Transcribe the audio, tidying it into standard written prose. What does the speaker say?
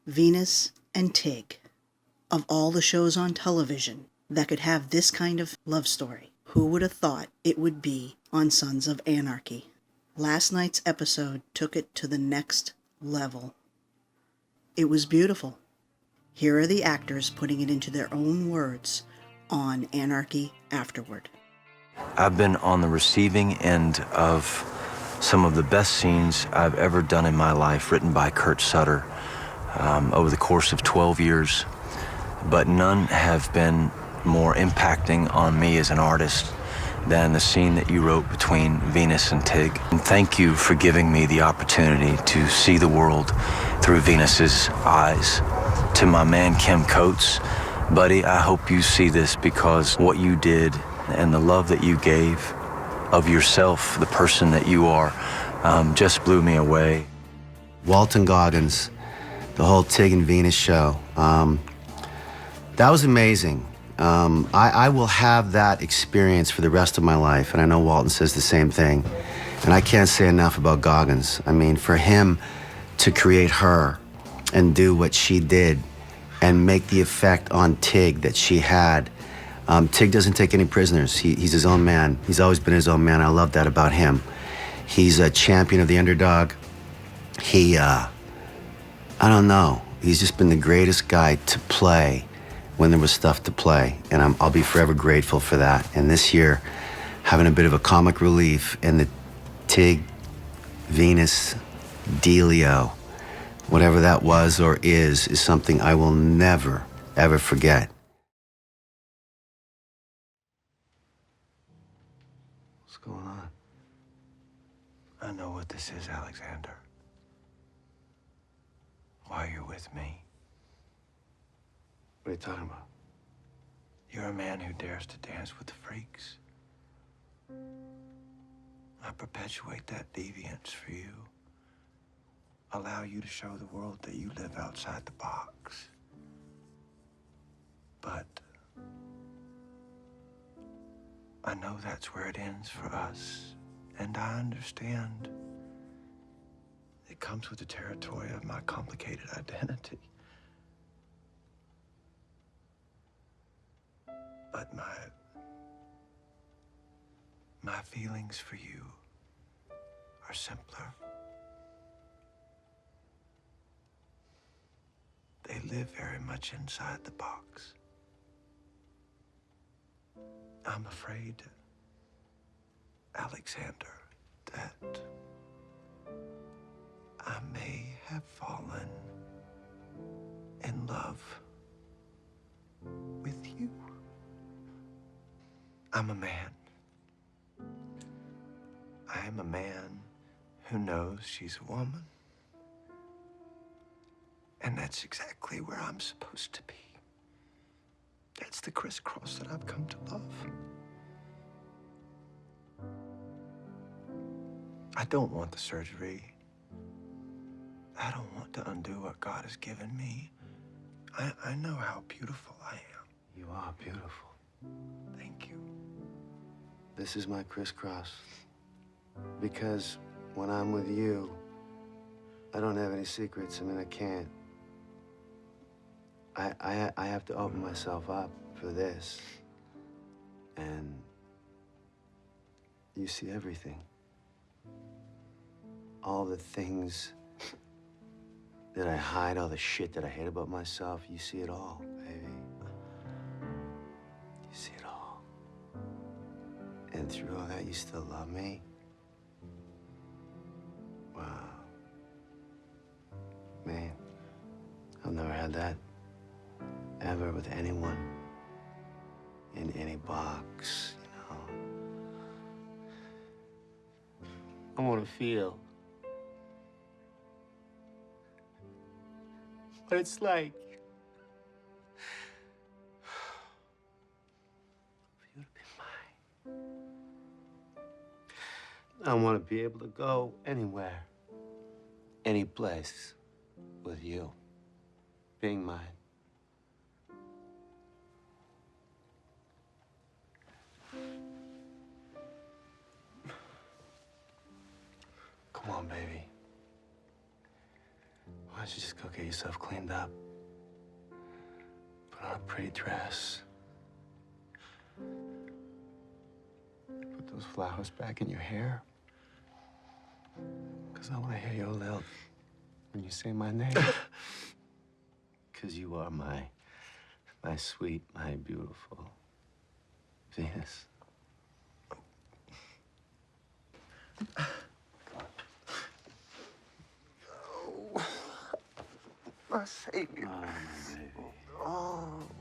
Venus and Tig. Of all the shows on television that could have this kind of love story, who would have thought it would be on Sons of Anarchy? Last night's episode took it to the next level. It was beautiful. Here are the actors putting it into their own words on Anarchy Afterward. I've been on the receiving end of some of the best scenes I've ever done in my life, written by Kurt Sutter over the course of 12 years. But none have been more impacting on me as an artist than the scene that you wrote between Venus and Tig. And thank you for giving me the opportunity to see the world through Venus's eyes. To my man Kim Coates, buddy, I hope you see this, because what you did and the love that you gave of yourself, the person that you are, just blew me away. Walton Goggins, the whole Tig and Venus show, that was amazing. I will have that experience for the rest of my life, and I know Walton says the same thing. And I can't say enough about Goggins. I mean, for him to create her and do what she did and make the effect on Tig that she had. Tig doesn't take any prisoners. He's his own man. He's always been his own man. I love that about him. He's a champion of the underdog. I don't know. He's just been the greatest guy to play when there was stuff to play. And I'll be forever grateful for that. And this year, having a bit of a comic relief in the Tig, Venus, dealio, whatever that was or is something I will never, ever forget. What's going on? I know what this is, Alexander. Why you're with me. What are you talking about? You're a man who dares to dance with the freaks. I perpetuate that deviance for you. Allow you to show the world that you live outside the box. But I know that's where it ends for us, and I understand. It comes with the territory of my complicated identity. But my feelings for you are simpler. They live very much inside the box. I'm afraid, Alexander, that I may have fallen in love with you. I'm a man. I am a man who knows she's a woman. And that's exactly where I'm supposed to be. That's the crisscross that I've come to love. I don't want the surgery. I don't want to undo what God has given me. I know how beautiful I am. You are beautiful. Thank you. This is my crisscross. Because when I'm with you, I don't have any secrets. I mean, I can't. I have to open myself up for this. And you see everything. All the things that I hide, all the shit that I hate about myself, you see it all, baby. You see it all. And through all that, you still love me? Wow. Man, I've never had that ever with anyone in any box, you know. I want to feel what it's like for you to be mine. I want to be able to go anywhere, any place with you being mine. Come on, baby. Why don't you just go get yourself cleaned up? Put on a pretty dress. Put those flowers back in your hair. Because I want to hear your lilt when you say my name. Because you are my sweet, my beautiful Venus. My savior. Oh, my baby. Oh.